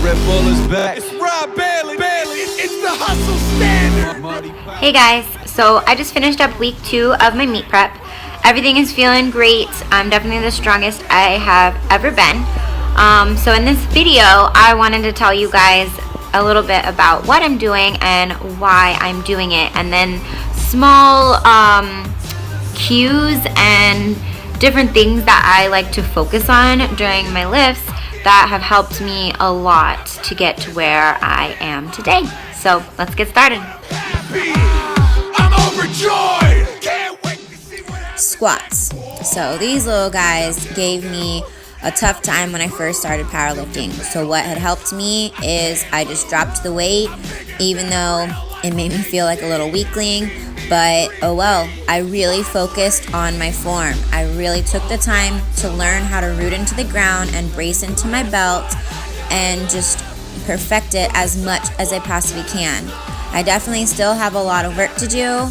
Red Bull is back. It's Rob Bailey. It's the hustle standard. Hey guys, so I just finished up week 2 of my meet prep. Everything is feeling great. I'm definitely the strongest I have ever been. So in this video, I wanted to tell you guys a little bit about what I'm doing and why I'm doing it, and then small cues and different things that I like to focus on during my lifts that have helped me a lot to get to where I am today. So let's get started. I'm overjoyed. Can't wait to see what Squats. So these little guys gave me a tough time when I first started powerlifting. So what had helped me is I just dropped the weight, even though it made me feel like a little weakling. But oh well, I really focused on my form. I really took the time to learn how to root into the ground and brace into my belt and just perfect it as much as I possibly can. I definitely still have a lot of work to do.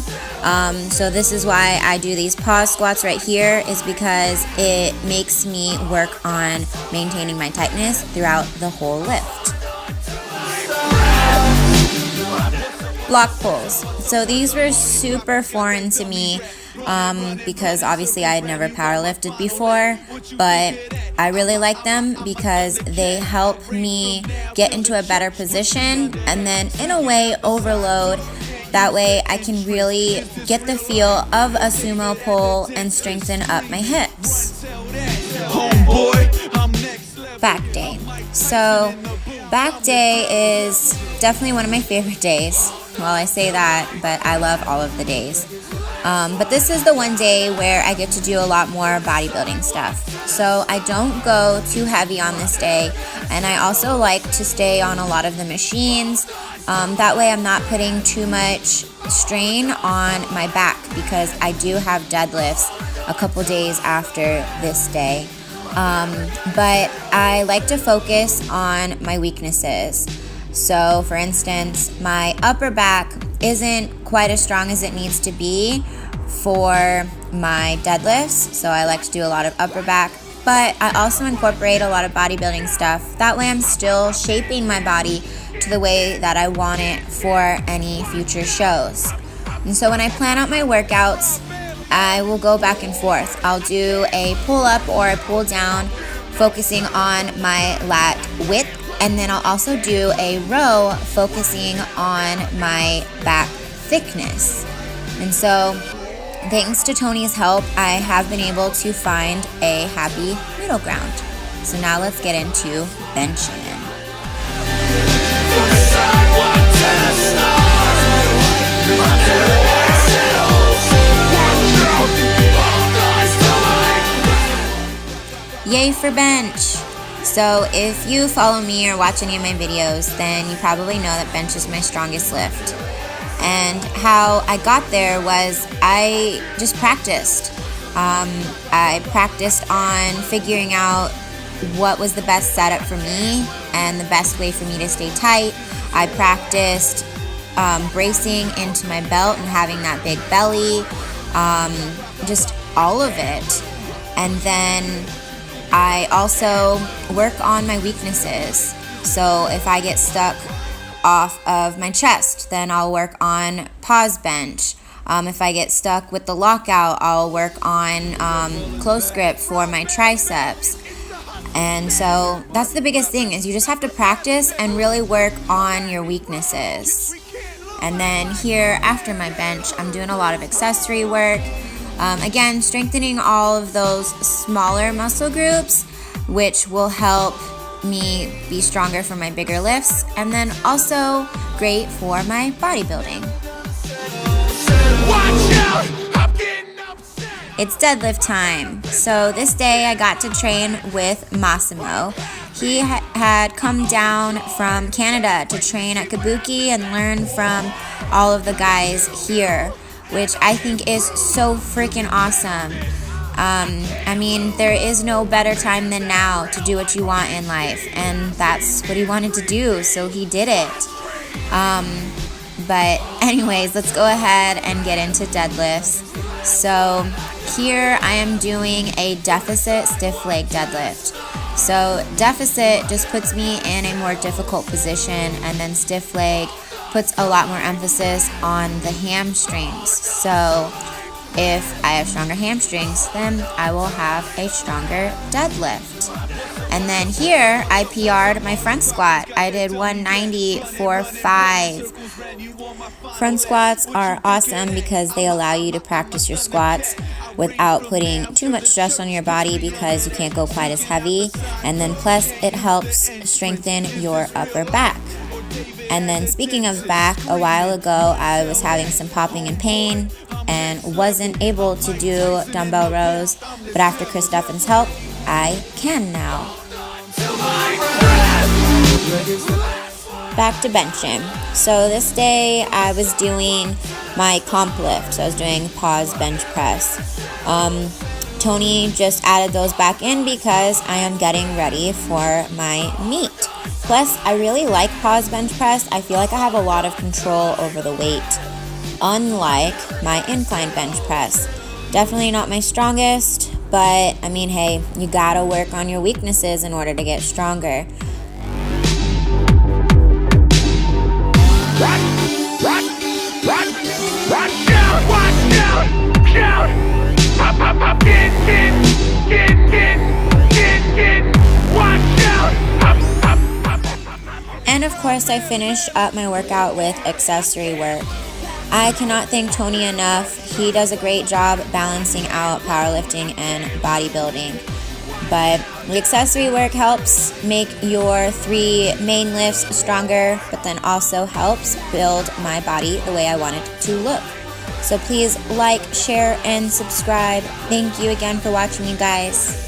So this is why I do these pause squats right here, is because it makes me work on maintaining my tightness throughout the whole lift. Block pulls. So these were super foreign to me because obviously I had never powerlifted before, but I really like them because they help me get into a better position and then in a way overload. That way I can really get the feel of a sumo pull and strengthen up my hips. Back day. So back day is definitely one of my favorite days. Well, I say that, but I love all of the days. But this is the one day where I get to do a lot more bodybuilding stuff. So I don't go too heavy on this day, and I also like to stay on a lot of the machines. That way I'm not putting too much strain on my back because I do have deadlifts a couple days after this day. But I like to focus on my weaknesses. So for instance, my upper back isn't quite as strong as it needs to be for my deadlifts. So I like to do a lot of upper back, but I also incorporate a lot of bodybuilding stuff. That way I'm still shaping my body to the way that I want it for any future shows. And so when I plan out my workouts, I will go back and forth. I'll do a pull up or a pull down, focusing on my lat width. And then I'll also do a row focusing on my back thickness. And so thanks to Tony's help, I have been able to find a happy middle ground. So now let's get into benching. Yay for bench! So if you follow me or watch any of my videos, then you probably know that bench is my strongest lift. And how I got there was I just practiced. I practiced on figuring out what was the best setup for me and the best way for me to stay tight. I practiced bracing into my belt and having that big belly, just all of it. And then I also work on my weaknesses. So if I get stuck off of my chest, then I'll work on pause bench. If I get stuck with the lockout, I'll work on close grip for my triceps. And so that's the biggest thing, is you just have to practice and really work on your weaknesses. And then here after my bench, I'm doing a lot of accessory work. Again, strengthening all of those smaller muscle groups, which will help me be stronger for my bigger lifts, and then also great for my bodybuilding. It's deadlift time. So this day I got to train with Massimo. He had come down from Canada to train at Kabuki and learn from all of the guys here, which I think is so freaking awesome. I mean, there is no better time than now to do what you want in life, and that's what he wanted to do, so he did it. But anyways, let's go ahead and get into deadlifts. So here I am doing a deficit stiff leg deadlift. So deficit just puts me in a more difficult position, and then stiff leg puts a lot more emphasis on the hamstrings. So if I have stronger hamstrings, then I will have a stronger deadlift. And then here, I PR'd my front squat. I did 190 for 5. Front squats are awesome because they allow you to practice your squats without putting too much stress on your body because you can't go quite as heavy. And then plus, it helps strengthen your upper back. And then speaking of back, a while ago, I was having some popping and pain and wasn't able to do dumbbell rows. But after Chris Duffin's help, I can now. Back to benching. So this day I was doing my comp lift. So I was doing pause bench press. Tony just added those back in because I am getting ready for my meet. Plus, I really like pause bench press. I feel like I have a lot of control over the weight, unlike my incline bench press. Definitely not my strongest, but I mean, hey, you gotta work on your weaknesses in order to get stronger. And of course, I finish up my workout with accessory work. I cannot thank Tony enough. He does a great job balancing out powerlifting and bodybuilding. But the accessory work helps make your 3 main lifts stronger, but then also helps build my body the way I want it to look. So please like, share, and subscribe. Thank you again for watching, you guys.